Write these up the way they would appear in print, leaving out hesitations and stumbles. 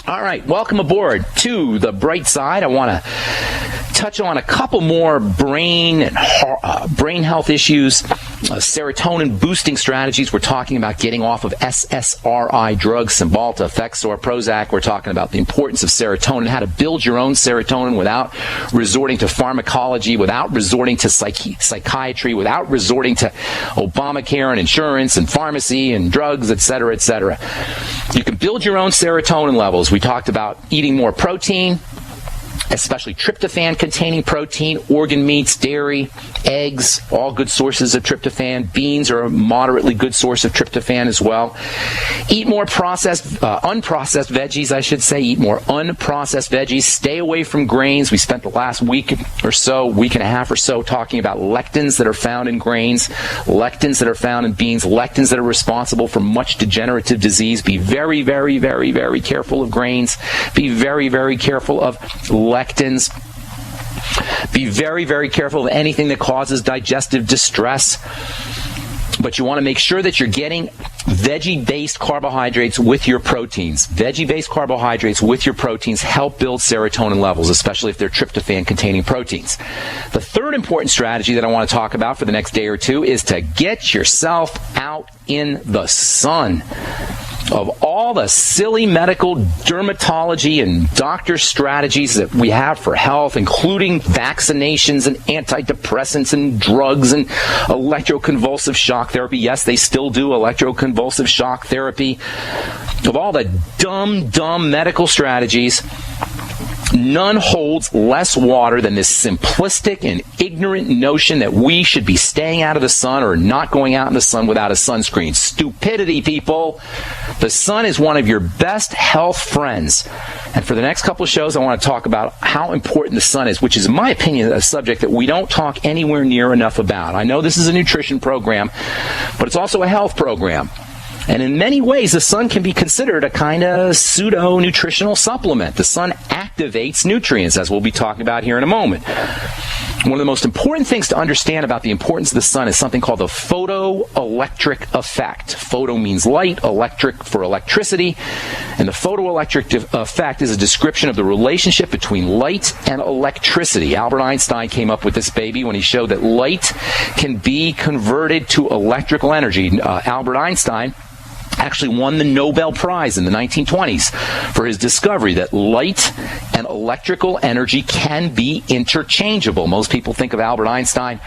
All right, welcome aboard to the bright side. I want to touch on a couple more brain health issues, serotonin boosting strategies. We're talking about getting off of SSRI drugs, Cymbalta, Effexor, Prozac. We're talking about the importance of serotonin, how to build your own serotonin without resorting to pharmacology, without resorting to psychiatry, without resorting to Obamacare and insurance and pharmacy and drugs, et cetera, et cetera. You can build your own serotonin levels. We talked about eating more protein, especially tryptophan-containing protein, organ meats, dairy, eggs, all good sources of tryptophan. Beans are a moderately good source of tryptophan as well. Eat more unprocessed veggies, I should say. Eat more unprocessed veggies. Stay away from grains. We spent the last week and a half or so, talking about lectins that are found in grains, lectins that are found in beans, lectins that are responsible for much degenerative disease. Be very, very, very, very careful of grains. Be very, very careful of lectins. Be very, very careful of anything that causes digestive distress. But you want to make sure that you're getting veggie-based carbohydrates with your proteins. Veggie-based carbohydrates with your proteins help build serotonin levels, especially if they're tryptophan-containing proteins. The third important strategy that I want to talk about for the next day or two is to get yourself out in the sun. Of all the silly medical dermatology and doctor strategies that we have for health, including vaccinations and antidepressants and drugs and electroconvulsive shock therapy. Yes, they still do electroconvulsive shock therapy. Of all the dumb medical strategies, none holds less water than this simplistic and ignorant notion that we should be staying out of the sun or not going out in the sun without a sunscreen. Stupidity, people. The sun is one of your best health friends. And for the next couple of shows, I want to talk about how important the sun is, which is, in my opinion, a subject that we don't talk anywhere near enough about. I know this is a nutrition program, but it's also a health program. And in many ways, the sun can be considered a kind of pseudo-nutritional supplement. The sun activates nutrients, as we'll be talking about here in a moment. One of the most important things to understand about the importance of the sun is something called the photoelectric effect. Photo means light, electric for electricity. And the photoelectric effect is a description of the relationship between light and electricity. Albert Einstein came up with this baby when he showed that light can be converted to electrical energy. Albert Einstein actually won the Nobel Prize in the 1920s for his discovery that light and electrical energy can be interchangeable. When most people think of Albert Einstein,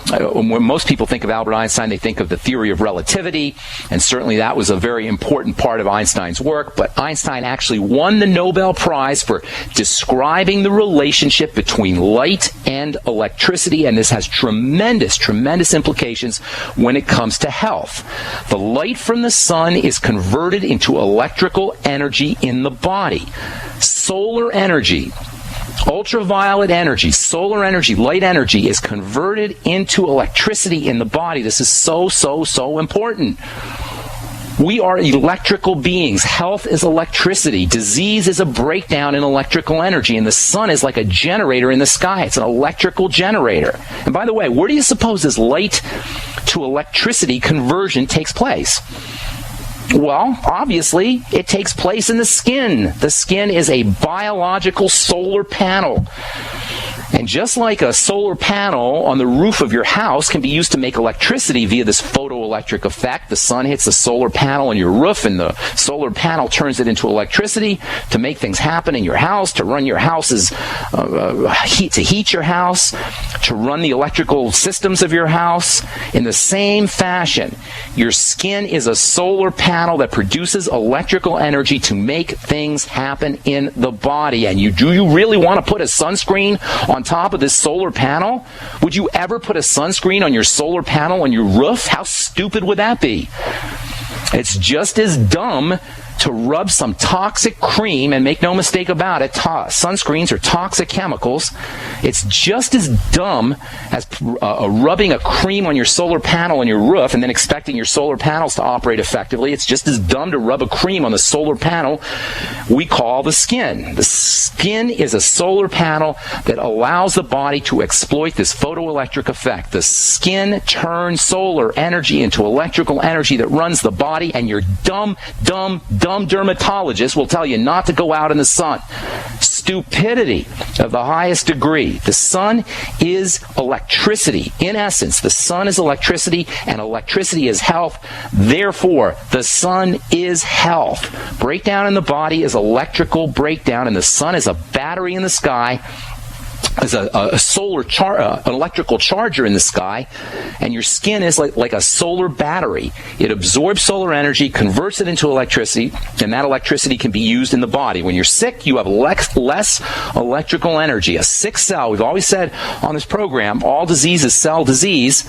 they think of the theory of relativity, and certainly that was a very important part of Einstein's work. But Einstein actually won the Nobel Prize for describing the relationship between light and electricity, and this has tremendous implications when it comes to health. The light from the sun is converted into electrical energy in the body. Solar energy, ultraviolet energy, solar energy, light energy is converted into electricity in the body. This is so important. We are electrical beings. Health is electricity. Disease is a breakdown in electrical energy. And the sun is like a generator in the sky. It's an electrical generator. And by the way, where do you suppose this light to electricity conversion takes place? Well, obviously, it takes place in the skin. The skin is a biological solar panel. And just like a solar panel on the roof of your house can be used to make electricity via this photoelectric effect, the sun hits the solar panel on your roof and the solar panel turns it into electricity to make things happen in your house, to run your house's heat your house, to run the electrical systems of your house. In the same fashion, your skin is a solar panel that produces electrical energy to make things happen in the body. And do you really want to put a sunscreen on top of this solar panel? Would you ever put a sunscreen on your solar panel on your roof? How stupid would that be? It's just as dumb to rub some toxic cream, and make no mistake about it, sunscreens are toxic chemicals. It's just as dumb as rubbing a cream on your solar panel on your roof and then expecting your solar panels to operate effectively. It's just as dumb to rub a cream on the solar panel we call the skin. The skin is a solar panel that allows the body to exploit this photoelectric effect. The skin turns solar energy into electrical energy that runs the body, and your dumb dumb dermatologist will tell you not to go out in the sun. Stupidity of the highest degree. The sun is electricity. In essence, the sun is electricity, and electricity is health. Therefore, the sun is health. Breakdown in the body is electrical breakdown, and the sun is a battery in the sky, is an electrical charger in the sky, and your skin is like a solar battery. It absorbs solar energy, converts it into electricity, and that electricity can be used in the body. When you're sick, you have less electrical energy. A sick cell, we've always said on this program, all disease is cell disease.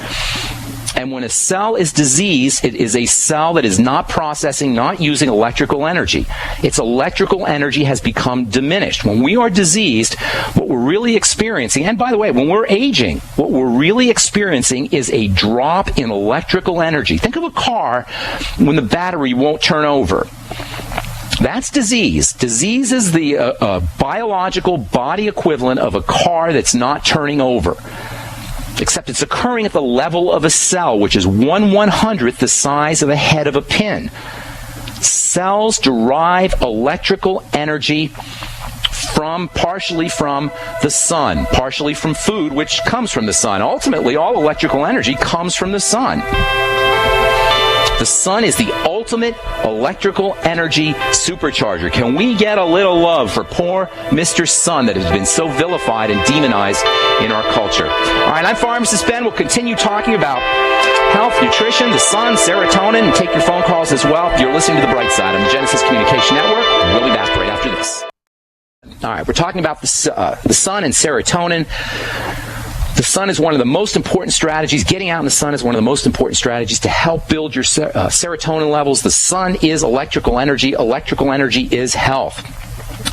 And when a cell is diseased, it is a cell that is not processing, not using electrical energy. Its electrical energy has become diminished. When we are diseased, what we're really experiencing, and by the way, when we're aging, what we're really experiencing is a drop in electrical energy. Think of a car when the battery won't turn over. That's disease. Disease is the biological body equivalent of a car that's not turning over. Except it's occurring at the level of a cell, which is 1/100th the size of the head of a pin. Cells derive electrical energy partially from the sun, partially from food, which comes from the sun. Ultimately, all electrical energy comes from the sun. The sun is the ultimate electrical energy supercharger. Can we get a little love for poor Mr. Sun that has been so vilified and demonized in our culture? All right, I'm Pharmacist Ben. We'll continue talking about health, nutrition, the sun, serotonin, and take your phone calls as well. You're listening to The Bright Side on the Genesis Communication Network. We'll be back right after this. All right, we're talking about the sun and serotonin. The sun is one of the most important strategies. Getting out in the sun is one of the most important strategies to help build your serotonin levels. The sun is electrical energy. Electrical energy is health.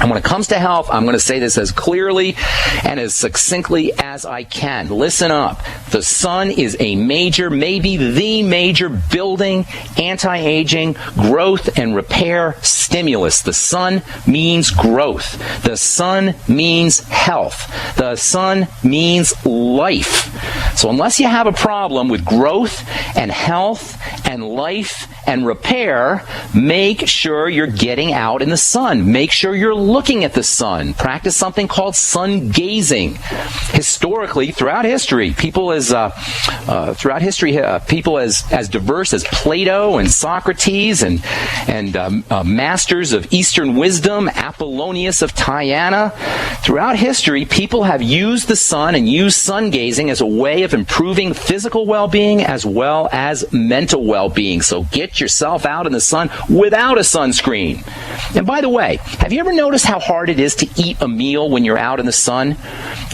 And when it comes to health, I'm going to say this as clearly and as succinctly as I can. Listen up. The sun is a major, maybe the major building, anti-aging, growth, and repair stimulus. The sun means growth. The sun means health. The sun means life. So unless you have a problem with growth and health and life and repair, make sure you're getting out in the sun. Make sure you're looking at the sun. Practice something called sun gazing. Historically, throughout history, people as diverse as Plato and Socrates and masters of Eastern wisdom, Apollonius of Tyana, throughout history, people have used the sun and used sun gazing as a way of improving physical well-being as well as mental well-being. So get yourself out in the sun without a sunscreen. And by the way, have you ever noticed how hard it is to eat a meal when you're out in the sun?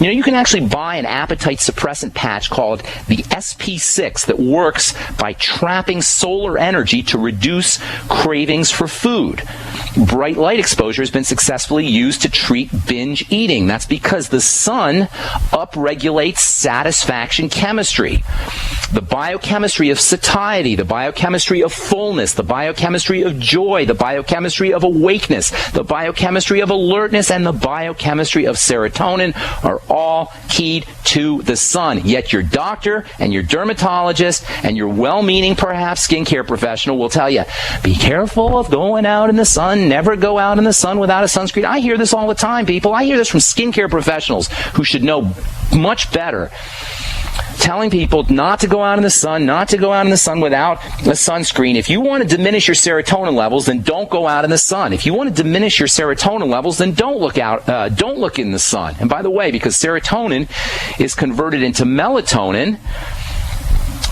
You know, you can actually buy an appetite suppressant patch called the SP6 that works by trapping solar energy to reduce cravings for food. Bright light exposure has been successfully used to treat binge eating. That's because the sun upregulates satisfaction chemistry. The biochemistry of satiety, the biochemistry of fullness, the biochemistry of joy, the biochemistry of awakeness, the biochemistry of alertness, and the biochemistry of serotonin are all keyed to the sun. Yet your doctor and your dermatologist and your well-meaning, perhaps, skincare professional will tell you, be careful of going out in the sun. Never go out in the sun without a sunscreen. I hear this all the time, people. I hear this from skincare professionals who should know much better. Telling people not to go out in the sun, not to go out in the sun without a sunscreen. If you want to diminish your serotonin levels, then don't go out in the sun. If you want to diminish your serotonin levels, then don't look in the sun. And by the way, because serotonin is converted into melatonin,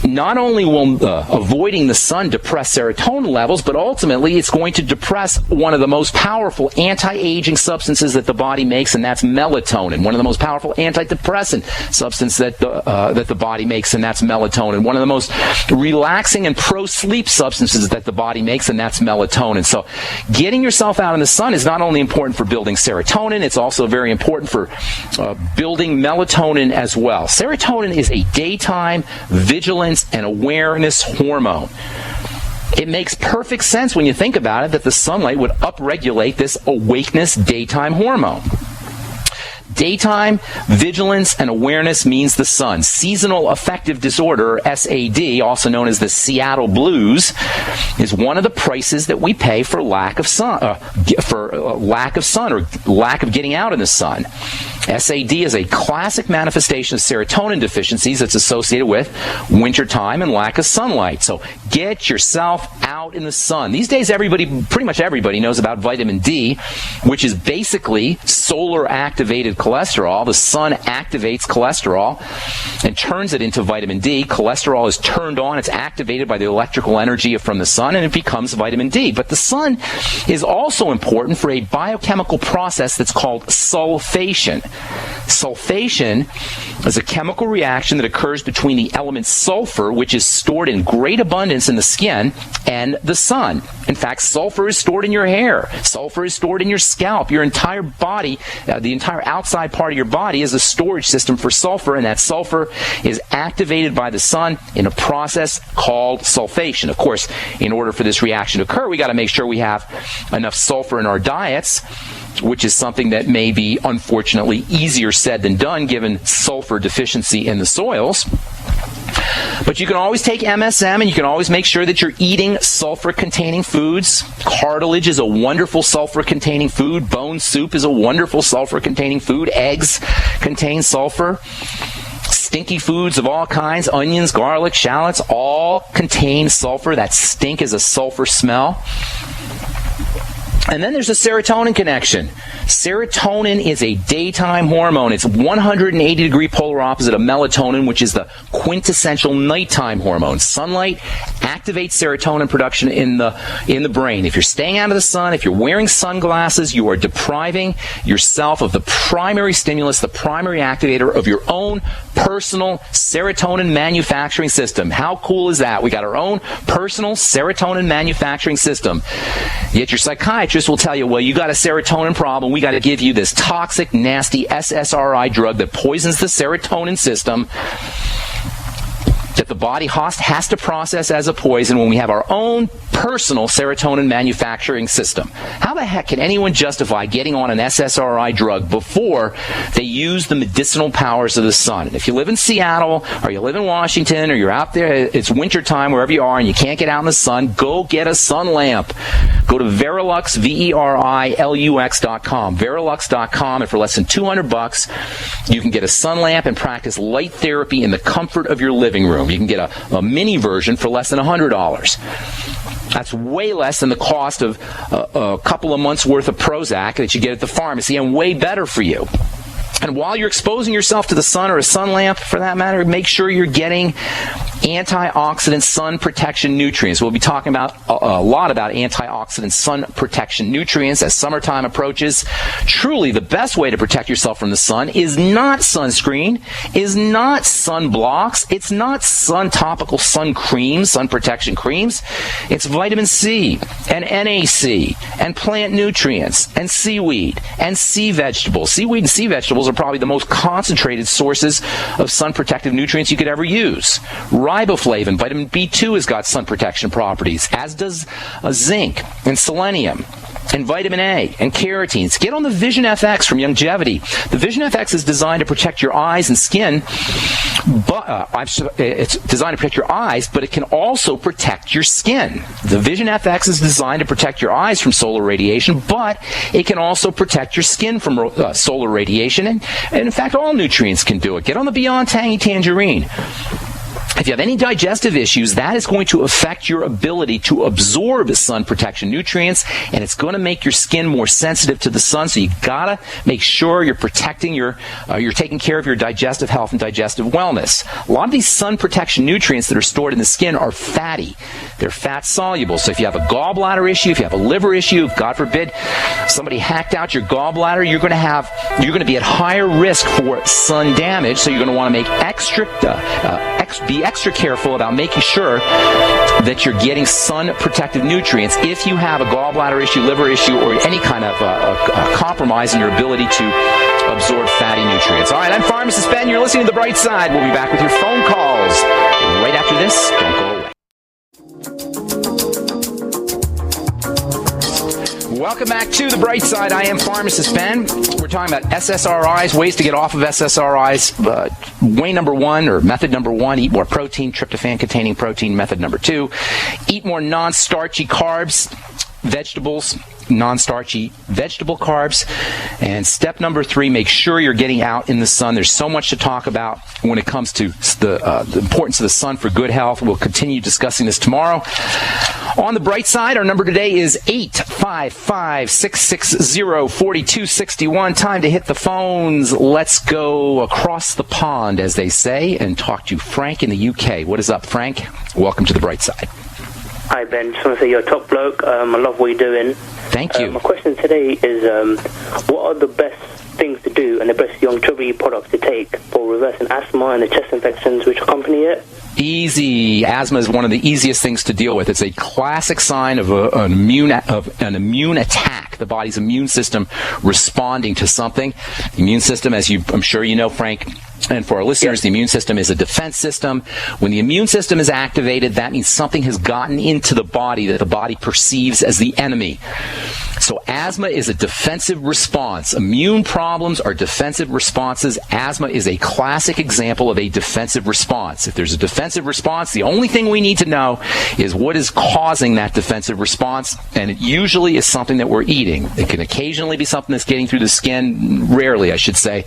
not only will avoiding the sun depress serotonin levels, but ultimately it's going to depress one of the most powerful anti-aging substances that the body makes, and that's melatonin. One of the most powerful antidepressant substance that the body makes, and that's melatonin. One of the most relaxing and pro-sleep substances that the body makes, and that's melatonin. So getting yourself out in the sun is not only important for building serotonin, it's also very important for building melatonin as well. Serotonin is a daytime vigilance and awareness hormone. It makes perfect sense when you think about it that the sunlight would upregulate this awakeness daytime hormone. Daytime vigilance and awareness means the sun. Seasonal affective disorder, or SAD, also known as the Seattle Blues, is one of the prices that we pay for lack of sun, or lack of getting out in the sun. SAD is a classic manifestation of serotonin deficiencies that's associated with wintertime and lack of sunlight. So get yourself out in the sun. These days, pretty much everybody knows about vitamin D, which is basically solar-activated cholesterol. The sun activates cholesterol and turns it into vitamin D. Cholesterol is turned on. It's activated by the electrical energy from the sun, and it becomes vitamin D. But the sun is also important for a biochemical process that's called sulfation. Sulfation is a chemical reaction that occurs between the element sulfur, which is stored in great abundance in the skin, and the sun. In fact, sulfur is stored in your hair. Sulfur is stored in your scalp. Your entire body, the entire outside part of your body is a storage system for sulfur, and that sulfur is activated by the sun in a process called sulfation. Of course, in order for this reaction to occur, we got to make sure we have enough sulfur in our diets, which is something that may be, unfortunately, easier said than done given sulfur deficiency in the soils. But you can always take MSM, and you can always make sure that you're eating sulfur-containing foods. Cartilage is a wonderful sulfur-containing food. Bone soup is a wonderful sulfur-containing food. Eggs contain sulfur. Stinky foods of all kinds, onions, garlic, shallots, all contain sulfur. That stink is a sulfur smell. And then there's a serotonin connection. Serotonin is a daytime hormone. It's 180-degree polar opposite of melatonin, which is the quintessential nighttime hormone. Sunlight activates serotonin production in the brain. If you're staying out of the sun, if you're wearing sunglasses, you are depriving yourself of the primary stimulus, the primary activator of your own personal serotonin manufacturing system. How cool is that? We got our own personal serotonin manufacturing system. Yet your psychiatrist will tell you, well, you got a serotonin problem. We got to give you this toxic, nasty SSRI drug that poisons the serotonin system that the body has to process as a poison when we have our own personal serotonin manufacturing system. How the heck can anyone justify getting on an SSRI drug before they use the medicinal powers of the sun? And if you live in Seattle, or you live in Washington, or you're out there, it's wintertime wherever you are, and you can't get out in the sun, go get a sun lamp. Go to Verilux, Verilux.com, Verilux.com, and for less than $200, you can get a sun lamp and practice light therapy in the comfort of your living room. You can get a mini version for less than $100. That's way less than the cost of a couple of months' worth of Prozac that you get at the pharmacy, and way better for you. And while you're exposing yourself to the sun, or a sun lamp for that matter, make sure you're getting antioxidant sun protection nutrients. We'll be talking about a lot about antioxidant sun protection nutrients as summertime approaches. Truly, the best way to protect yourself from the sun is not sunscreen, is not sunblocks, it's not topical sun creams, sun protection creams. It's vitamin C and NAC and plant nutrients and seaweed and sea vegetables. Seaweed and sea vegetables are probably the most concentrated sources of sun protective nutrients you could ever use. Riboflavin, vitamin B2 has got sun protection properties, as does zinc and selenium and vitamin A and carotenes. Get on the Vision FX from Longevity. The Vision FX is designed to protect your eyes and skin, but it's designed to protect your eyes, but it can also protect your skin. The Vision FX is designed to protect your eyes from solar radiation, but it can also protect your skin from solar radiation, and in fact, all nutrients can do it. Get on the Beyond Tangy Tangerine. If you have any digestive issues, that is going to affect your ability to absorb sun protection nutrients, and it's going to make your skin more sensitive to the sun. So you gotta make sure you're protecting you're taking care of your digestive health and digestive wellness. A lot of these sun protection nutrients that are stored in the skin are fatty. They're fat soluble. So if you have a gallbladder issue, if you have a liver issue, if God forbid somebody hacked out your gallbladder, you're going to be at higher risk for sun damage. So you're going to want to make be extra careful about making sure that you're getting sun protective nutrients if you have a gallbladder issue, liver issue, or any kind of compromise in your ability to absorb fatty nutrients. All right, I'm Pharmacist Ben. You're listening to The Bright Side. We'll be back with your phone calls right after this. Don't go away. Welcome back to The Bright Side. I am Pharmacist Ben. We're talking about SSRIs, ways to get off of SSRIs. Way number one, or method number one, eat more protein, tryptophan-containing protein. Method number two, eat more non-starchy carbs, vegetables, non-starchy vegetable carbs. And step number three, make sure you're getting out in the sun. There's so much to talk about when it comes to the importance of the sun for good health. We'll continue discussing this tomorrow. On the bright side, our number today is 855-660-4261. Time to hit the phones. Let's go across the pond, as they say, and talk to Frank in the UK. What is up, Frank? Welcome to the bright side. Hi, Ben. Just want to say you're a top bloke. I love what you're doing. Thank you. My question today is, what are the best things to do and the best longevity products to take for reversing asthma and the chest infections which accompany it? Easy. Asthma is one of the easiest things to deal with. It's a classic sign of an immune attack. The body's immune system responding to something. The immune system, as I'm sure you know, Frank, and for our listeners, the immune system is a defense system. When the immune system is activated, that means something has gotten into the body that the body perceives as the enemy. So asthma is a defensive response. Immune problems are defensive responses. Asthma is a classic example of a defensive response. If there's a defensive response, the only thing we need to know is what is causing that defensive response, and it usually is something that we're eating. It can occasionally be something that's getting through the skin, rarely, I should say.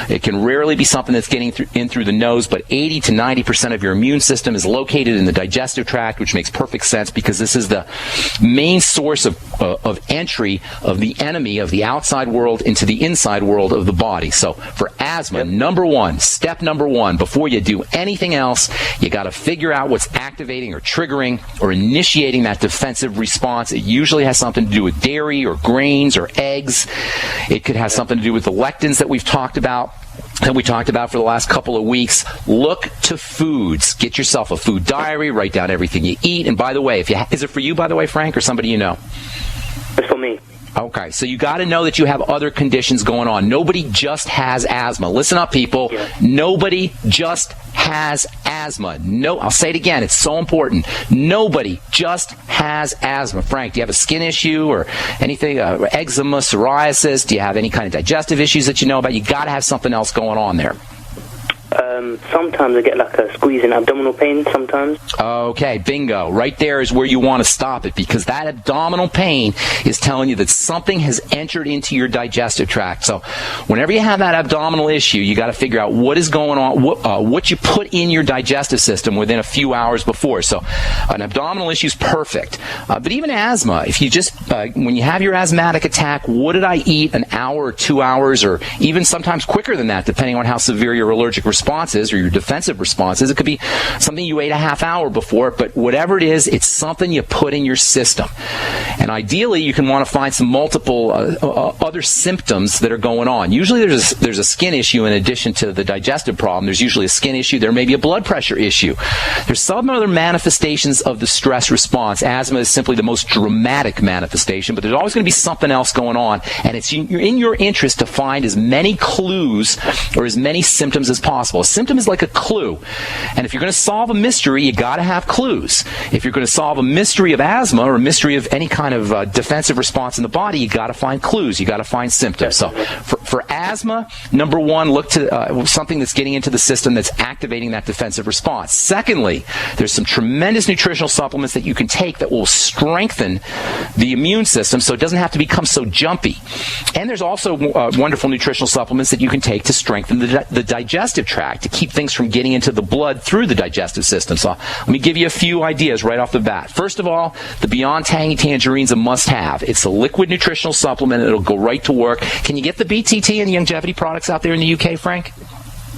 It can rarely be something that's getting in through the nose, but 80 to 90% of your immune system is located in the digestive tract, which makes perfect sense because this is the main source of entry of the enemy of the outside world into the inside world of the body. So for asthma, step number one, before you do anything else, you got to figure out what's activating or triggering or initiating that defensive response. It usually has something to do with dairy or grains or eggs. It could have something to do with the lectins that we talked about for the last couple of weeks. Look to foods. Get yourself a food diary. Write down everything you eat. And by the way, is it for you, by the way, Frank, or somebody you know? It's for me. Okay, so you got to know that you have other conditions going on. Nobody just has asthma. Listen up, people. Yeah. Nobody just has asthma. No, I'll say it again. It's so important. Nobody just has asthma. Frank, do you have a skin issue or anything, eczema, psoriasis? Do you have any kind of digestive issues that you know about? You got to have something else going on there. Sometimes I get like a squeezing abdominal pain sometimes. Okay, bingo. Right there is where you want to stop it, because that abdominal pain is telling you that something has entered into your digestive tract. So whenever you have that abdominal issue, you got to figure out what is going on, what you put in your digestive system within a few hours before. So an abdominal issue is perfect. But even asthma, if you just, when you have your asthmatic attack, what did I eat an hour or 2 hours, or even sometimes quicker than that, depending on how severe your allergic response is or your defensive responses. It could be something you ate a half hour before, but whatever it is, it's something you put in your system. And ideally, you can want to find some multiple other symptoms that are going on. Usually there's a skin issue in addition to the digestive problem. There's usually a skin issue. There may be a blood pressure issue. There's some other manifestations of the stress response. Asthma is simply the most dramatic manifestation, but there's always going to be something else going on, and it's in your interest to find as many clues or as many symptoms as possible. A symptom is like a clue, and if you're going to solve a mystery, you got to have clues. If you're going to solve a mystery of asthma or a mystery of any kind of defensive response in the body, you got to find clues. You got to find symptoms. So for asthma, number one, look to something that's getting into the system that's activating that defensive response. Secondly, there's some tremendous nutritional supplements that you can take that will strengthen the immune system so it doesn't have to become so jumpy. And there's also wonderful nutritional supplements that you can take to strengthen the digestive tract, to keep things from getting into the blood through the digestive system. So let me give you a few ideas right off the bat. First of all, the Beyond Tangy Tangerine is a must-have. It's a liquid nutritional supplement. It'll go right to work. Can you get the BTT and the longevity products out there in the UK, Frank?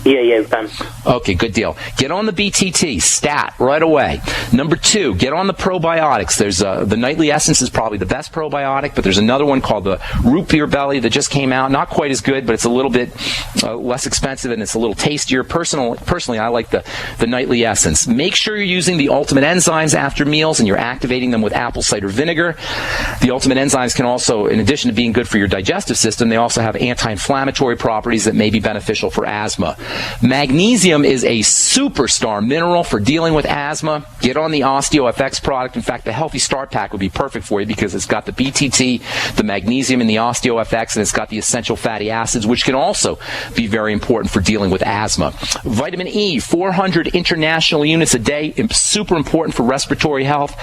Yeah, Ben. Okay, good deal. Get on the BTT, stat, right away. Number two, get on the probiotics. There's the Nightly Essence is probably the best probiotic, but there's another one called the Root Beer Belly that just came out. Not quite as good, but it's a little bit less expensive and it's a little tastier. Personally, I like the Nightly Essence. Make sure you're using the Ultimate Enzymes after meals and you're activating them with apple cider vinegar. The Ultimate Enzymes can also, in addition to being good for your digestive system, they also have anti-inflammatory properties that may be beneficial for asthma. Magnesium is a superstar mineral for dealing with asthma. Get on the OsteoFX product. In fact, the Healthy Start Pack would be perfect for you because it's got the BTT, the magnesium, and the OsteoFX, and it's got the essential fatty acids, which can also be very important for dealing with asthma. Vitamin E, 400 international units a day, super important for respiratory health.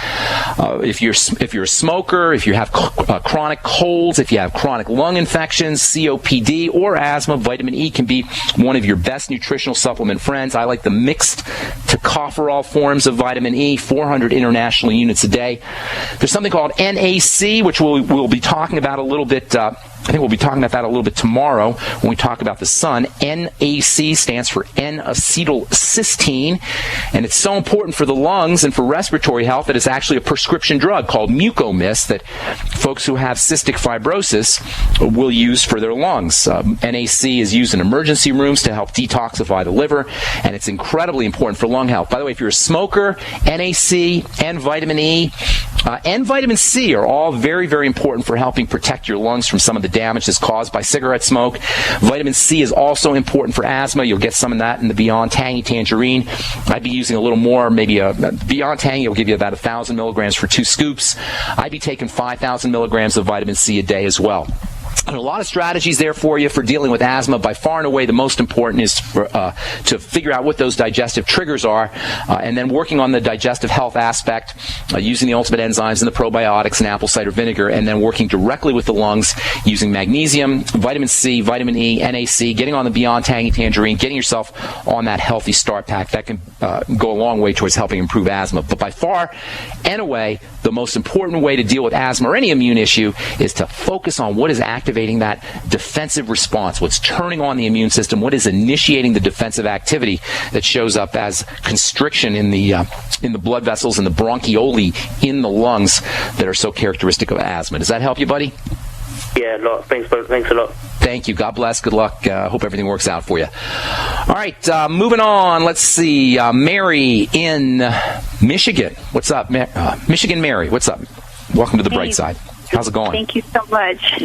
If you're a smoker, if you have chronic colds, if you have chronic lung infections, COPD, or asthma, vitamin E can be one of your best nutritional supplement friends. I like the mixed tocopherol forms of vitamin E, 400 international units a day. There's something called NAC, which we'll be talking about a little bit. I think we'll be talking about that a little bit tomorrow when we talk about the sun. NAC stands for N-acetylcysteine, and it's so important for the lungs and for respiratory health that it's actually a prescription drug called Mucomyst that folks who have cystic fibrosis will use for their lungs. NAC is used in emergency rooms to help detoxify the liver, and it's incredibly important for lung health. By the way, if you're a smoker, NAC and vitamin E and vitamin C are all very, very important for helping protect your lungs from some of the damage that's caused by cigarette smoke. Vitamin C is also important for asthma. You'll get some of that in the Beyond Tangy Tangerine. I'd be using a little more, maybe Beyond Tangy will give you about 1,000 milligrams for 2 scoops. I'd be taking 5,000 milligrams of vitamin C a day as well. There are a lot of strategies there for you for dealing with asthma. By far and away, the most important is to figure out what those digestive triggers are, and then working on the digestive health aspect, using the ultimate enzymes and the probiotics and apple cider vinegar, and then working directly with the lungs using magnesium, vitamin C, vitamin E, NAC, getting on the Beyond Tangy Tangerine, getting yourself on that Healthy Start Pack. That can go a long way towards helping improve asthma. But by far and away, the most important way to deal with asthma or any immune issue is to focus on what is activating that defensive response, what's turning on the immune system, what is initiating the defensive activity that shows up as constriction in the blood vessels and the bronchioli in the lungs that are so characteristic of asthma. Does that help you, buddy? Yeah, a lot. Thanks a lot. Thank you. God bless. Good luck. Hope everything works out for you. All right, moving on. Let's see. Mary in Michigan. What's up, Michigan Mary? What's up? Welcome to the bright side. How's it going? Thank you so much.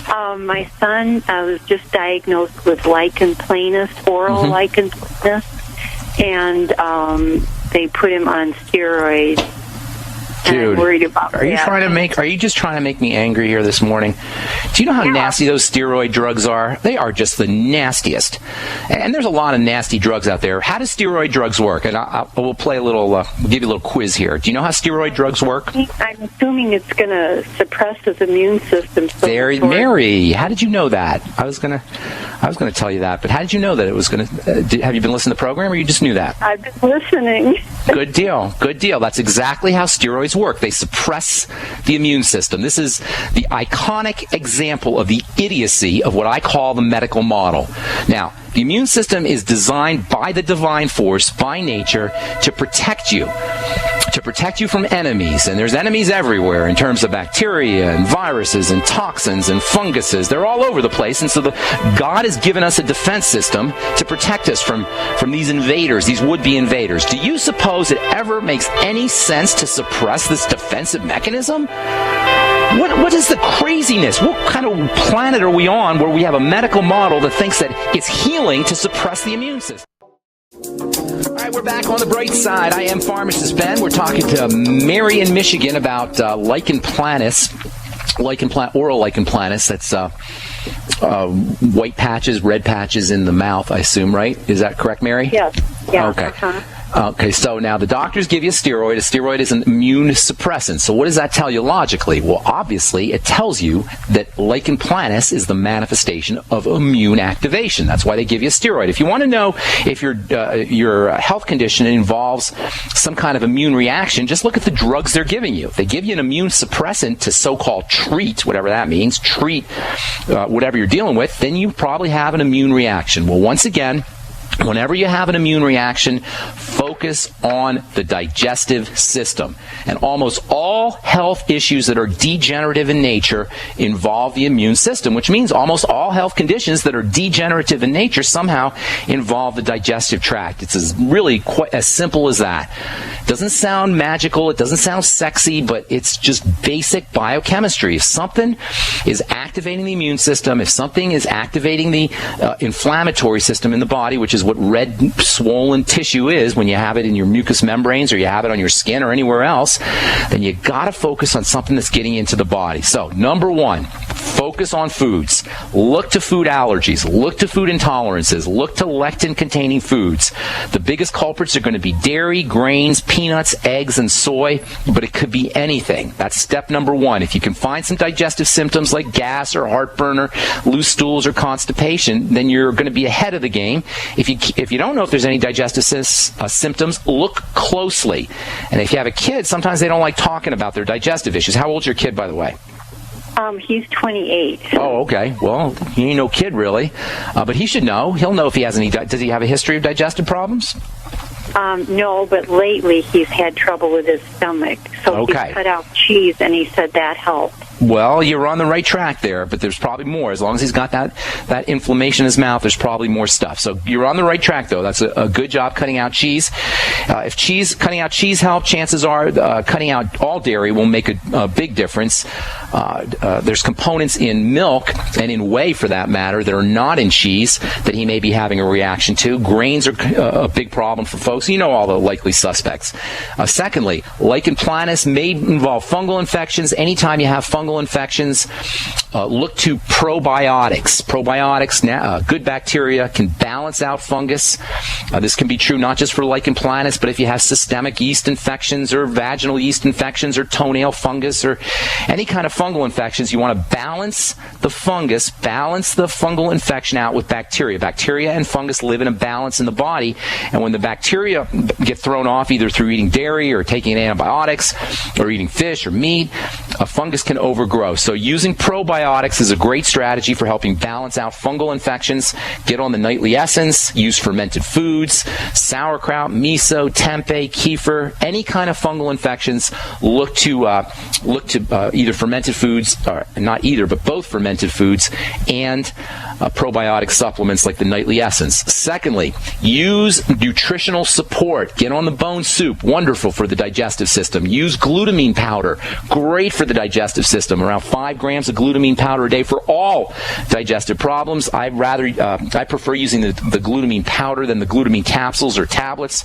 My son was just diagnosed with lichen planus, oral lichen planus, and they put him on steroids. Dude, I'm worried about are you just trying to make me angry here this morning? Do you know how nasty those steroid drugs are? They are just the nastiest. And there's a lot of nasty drugs out there. How do steroid drugs work? And we'll play a little, we'll give you a little quiz here. Do you know how steroid drugs work? I'm assuming it's going to suppress his immune system. Mary, how did you know that? I was going to tell you that, but how did you know that it was going to? Have you been listening to the program, or you just knew that? I've been listening. Good deal. Good deal. That's exactly how steroids work. They suppress the immune system. This is the iconic example of the idiocy of what I call the medical model. Now, the immune system is designed by the divine force, by nature, to protect you from enemies. And there's enemies everywhere in terms of bacteria and viruses and toxins and funguses. They're all over the place. And so God has given us a defense system to protect us from these invaders, these would-be invaders. Do you suppose it ever makes any sense to suppress this defensive mechanism? What is the craziness? What kind of planet are we on where we have a medical model that thinks that it's healing to suppress the immune system? All right, we're back on the bright side. I am Pharmacist Ben. We're talking to Mary in Michigan about lichen planus, oral lichen planus. That's white patches, red patches in the mouth, I assume, right? Is that correct, Mary? Yes. Yeah. Okay. Okay, so now the doctors give you a steroid. A steroid is an immune suppressant. So what does that tell you logically? Well, obviously, it tells you that lichen planus is the manifestation of immune activation. That's why they give you a steroid. If you want to know if your health condition involves some kind of immune reaction, just look at the drugs they're giving you. If they give you an immune suppressant to so-called treat, whatever that means, whatever you're dealing with, then you probably have an immune reaction. Well, once again, whenever you have an immune reaction, focus focus on the digestive system. And almost all health issues that are degenerative in nature involve the immune system, which means almost all health conditions that are degenerative in nature somehow involve the digestive tract. It's really quite as simple as that. It doesn't sound magical, it doesn't sound sexy, but it's just basic biochemistry. If something is activating the immune system, if something is activating the inflammatory system in the body, which is what red swollen tissue is when you have it in your mucous membranes or you have it on your skin or anywhere else, then you got to focus on something that's getting into the body. So, number one, focus on foods. Look to food allergies. Look to food intolerances. Look to lectin-containing foods. The biggest culprits are going to be dairy, grains, peanuts, eggs, and soy, but it could be anything. That's step number one. If you can find some digestive symptoms like gas or heartburn or loose stools or constipation, then you're going to be ahead of the game. If you don't know if there's any digestive symptoms, look closely. And if you have a kid, sometimes they don't like talking about their digestive issues. How old's your kid, by the way? He's 28. Oh, okay. Well, he ain't no kid, really. But he should know. He'll know if he has any. Does he have a history of digestive problems? No, but lately he's had trouble with his stomach. So he cut out cheese, and he said that helped. Well, you're on the right track there, but there's probably more. As long as he's got that inflammation in his mouth, there's probably more stuff. So you're on the right track, though. That's a good job cutting out cheese. If cutting out cheese helps, chances are cutting out all dairy will make a big difference. There's components in milk and in whey, for that matter, that are not in cheese that he may be having a reaction to. Grains are a big problem for folks. You know all the likely suspects. Secondly, lichen planus may involve fungal infections. Anytime you have fungal infections, look to probiotics. Probiotics, good bacteria, can balance out fungus. This can be true not just for lichen planus, but if you have systemic yeast infections or vaginal yeast infections or toenail fungus or any kind of fungal infections, you want to balance the fungal infection out with bacteria. Bacteria and fungus live in a balance in the body, and when the bacteria get thrown off either through eating dairy or taking antibiotics or eating fish or meat, a fungus can overgrow. So using probiotics is a great strategy for helping balance out fungal infections. Get on the nightly essence. Use fermented foods, sauerkraut, miso, tempeh, kefir, any kind of fungal infections. Look to either fermented foods, or not either, but both fermented foods and probiotic supplements like the nightly essence. Secondly, use nutritional support. Get on the bone soup. Wonderful for the digestive system. Use glutamine powder. Great for the digestive system. Around 5 grams of glutamine powder a day for all digestive problems. I prefer using the glutamine powder than the glutamine capsules or tablets.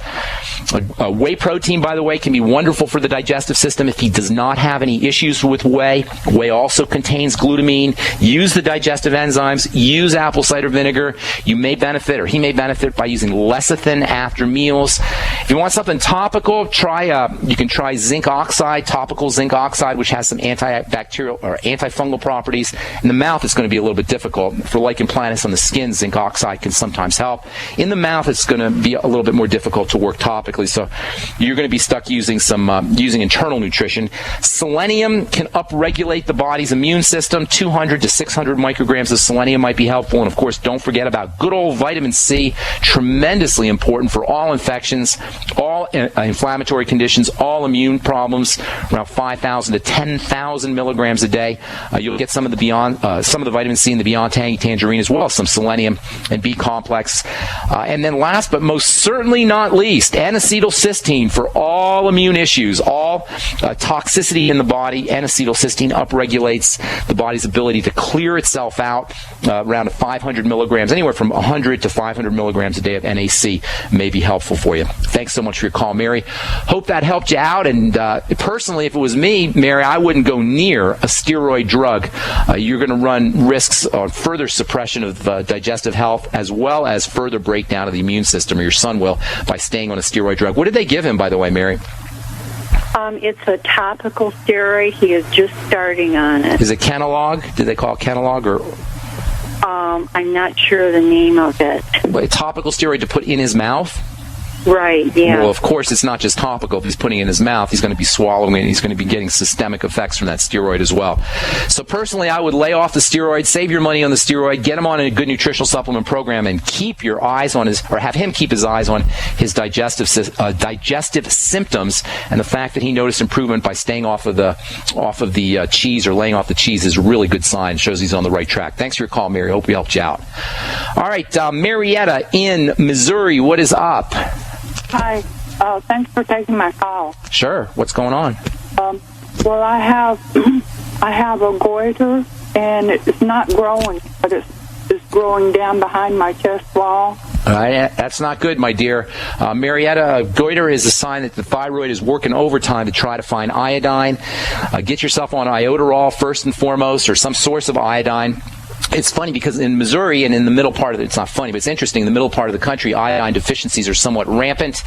Whey protein, by the way, can be wonderful for the digestive system if he does not have any issues with whey. Whey also contains glutamine. Use the digestive enzymes. Use apple cider vinegar. You may benefit, or he may benefit, by using lecithin after meals. If you want something topical, you can try zinc oxide, topical zinc oxide, which has some antibacterial or antifungal properties. In the mouth, it's going to be a little bit difficult. For lichen planus on the skin, zinc oxide can sometimes help. In the mouth, it's going to be a little bit more difficult to work topically, so you're going to be stuck using using internal nutrition. Selenium can upregulate the body's immune system. 200 to 600 micrograms of selenium might be helpful. And of course, don't forget about good old vitamin C, tremendously important for all infections, all inflammatory conditions, all immune problems. Around 5,000 to 10,000 milligrams a day. You'll get some of the vitamin C in the Beyond Tangy Tangerine, as well as some selenium and B complex. And then last but most certainly not least, N-acetylcysteine for all immune issues, all toxicity in the body. N-acetylcysteine upregulates the body's ability to clear itself out. Around 500 milligrams, anywhere from 100 to 500 milligrams a day of NAC may be helpful for you. Thanks so much for your call, Mary. Hope that helped you out. And personally, if it was me, Mary, I wouldn't go near a steroid drug. You're going to run risks on further suppression of digestive health, as well as further breakdown of the immune system, or your son will, by staying on a steroid drug. What did they give him, by the way, Mary? It's a topical steroid. He is just starting on it. Is it Kenalog? Did they call it Kenalog, or? I'm not sure the name of it. A topical steroid to put in his mouth? Right, yeah. Well, of course, it's not just topical. If he's putting it in his mouth, he's going to be swallowing it, and he's going to be getting systemic effects from that steroid as well. So personally, I would lay off the steroid, save your money on the steroid, get him on a good nutritional supplement program, and keep your eyes on his, or have him keep his eyes on his digestive symptoms. And the fact that he noticed improvement by staying off of the cheese or laying off the cheese is a really good sign. Shows he's on the right track. Thanks for your call, Mary. Hope we helped you out. All right, Marietta in Missouri, what is up? Hi. Thanks for taking my call. Sure. What's going on? Well, I have a goiter, and it's not growing, but it's growing down behind my chest wall. That's not good, my dear. Marietta, goiter is a sign that the thyroid is working overtime to try to find iodine. Get yourself on iodoral first and foremost, or some source of iodine. It's funny because in Missouri and in the middle part of it, it's not funny, but it's interesting, in the middle part of the country, iodine deficiencies are somewhat rampant.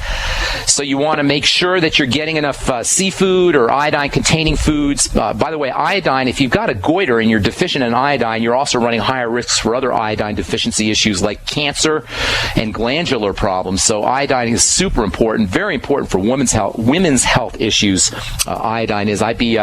So you want to make sure that you're getting enough seafood or iodine-containing foods. By the way, iodine, if you've got a goiter and you're deficient in iodine, you're also running higher risks for other iodine deficiency issues like cancer and glandular problems. So iodine is super important, very important for women's health issues. Iodine is. I'd be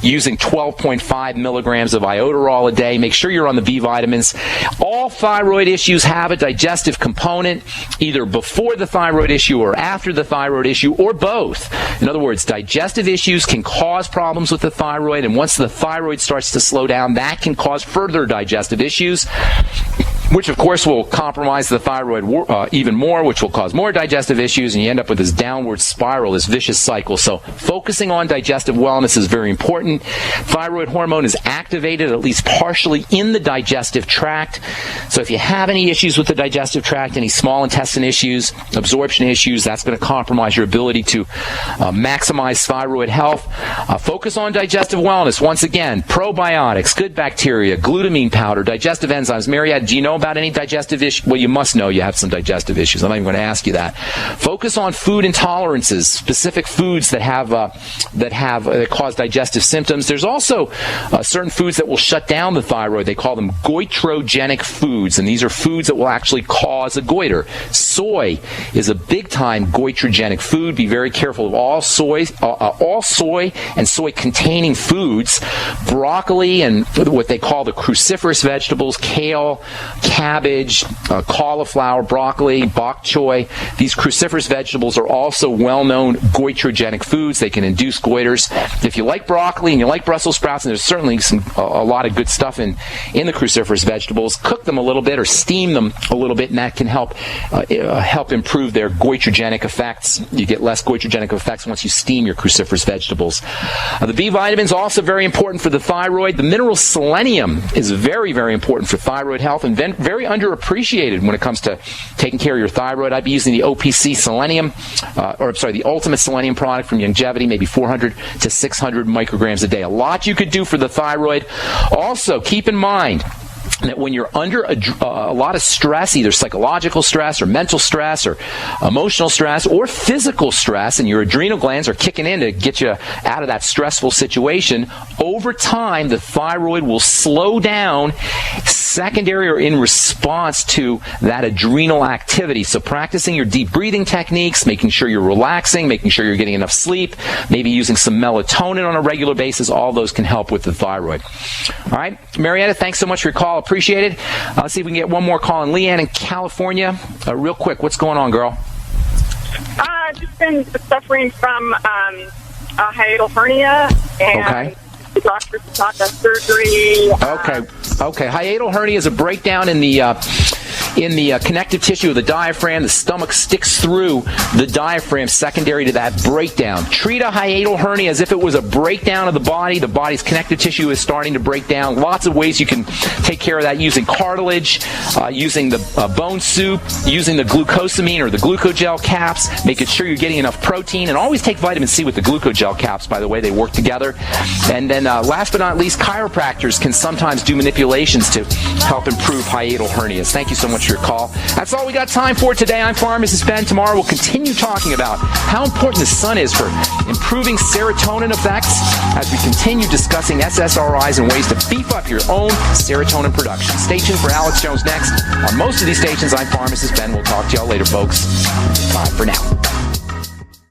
using 12.5 milligrams of iodoral a day. Make sure you're on the B vitamins. All thyroid issues have a digestive component, either before the thyroid issue or after the thyroid issue, or both. In other words, digestive issues can cause problems with the thyroid, and once the thyroid starts to slow down, that can cause further digestive issues, which of course will compromise the thyroid even more, which will cause more digestive issues, and you end up with this downward spiral, this vicious cycle. So focusing on digestive wellness is very important. Thyroid hormone is activated at least partially in the digestive tract. So if you have any issues with the digestive tract, any small intestine issues, absorption issues, that's going to compromise your ability to maximize thyroid health. Focus on digestive wellness. Once again, probiotics, good bacteria, glutamine powder, digestive enzymes. Marietta, do you know about any digestive issues? Well, you must know you have some digestive issues. I'm not even going to ask you that. Focus on food intolerances, specific foods that cause digestive symptoms. There's also certain foods that will shut down the thyroid. They call them goitrogenic foods, and these are foods that will actually cause a goiter. Soy is a big-time goitrogenic food. Be very careful of all soy and soy-containing foods. Broccoli and what they call the cruciferous vegetables, kale, cabbage, cauliflower, broccoli, bok choy. These cruciferous vegetables are also well-known goitrogenic foods. They can induce goiters. If you like broccoli and you like Brussels sprouts, and there's certainly a lot of good stuff in the cruciferous vegetables, cook them a little bit or steam them a little bit, and that can help improve their goitrogenic effects. You get less goitrogenic effects once you steam your cruciferous vegetables. The B vitamins also very important for the thyroid. The mineral selenium is very, very important for thyroid health and very underappreciated when it comes to taking care of your thyroid. I'd be using the OPC selenium, the Ultimate Selenium product from Longevity, maybe 400 to 600 micrograms a day. A lot you could do for the thyroid. Also, keep in mind that when you're under a lot of stress, either psychological stress or mental stress or emotional stress or physical stress, and your adrenal glands are kicking in to get you out of that stressful situation, over time the thyroid will slow down secondary or in response to that adrenal activity. So practicing your deep breathing techniques, making sure you're relaxing, making sure you're getting enough sleep, maybe using some melatonin on a regular basis, all those can help with the thyroid. All right, Marietta, thanks so much for your call. Appreciate it. Let's see if we can get one more call in. Leanne in California. Real quick, what's going on, girl? I've just been suffering from a hiatal hernia, and the doctors thought that surgery. Okay. Hiatal hernia is a breakdown in the connective tissue of the diaphragm. The stomach sticks through the diaphragm secondary to that breakdown. Treat a hiatal hernia as if it was a breakdown of the body. The body's connective tissue is starting to break down. Lots of ways you can take care of that, using cartilage, using the bone soup, using the glucosamine or the glucogel caps, making sure you're getting enough protein, and always take vitamin C with the glucogel caps, by the way. They work together. And then last but not least, chiropractors can sometimes do manipulations to help improve hiatal hernias. Thank you so much answer your call. That's all we got time for today. I'm Pharmacist Ben. Tomorrow we'll continue talking about how important the sun is for improving serotonin effects as we continue discussing SSRIs and ways to beef up your own serotonin production. Stay tuned for Alex Jones next. On most of these stations, I'm Pharmacist Ben. We'll talk to y'all later, folks. Bye for now.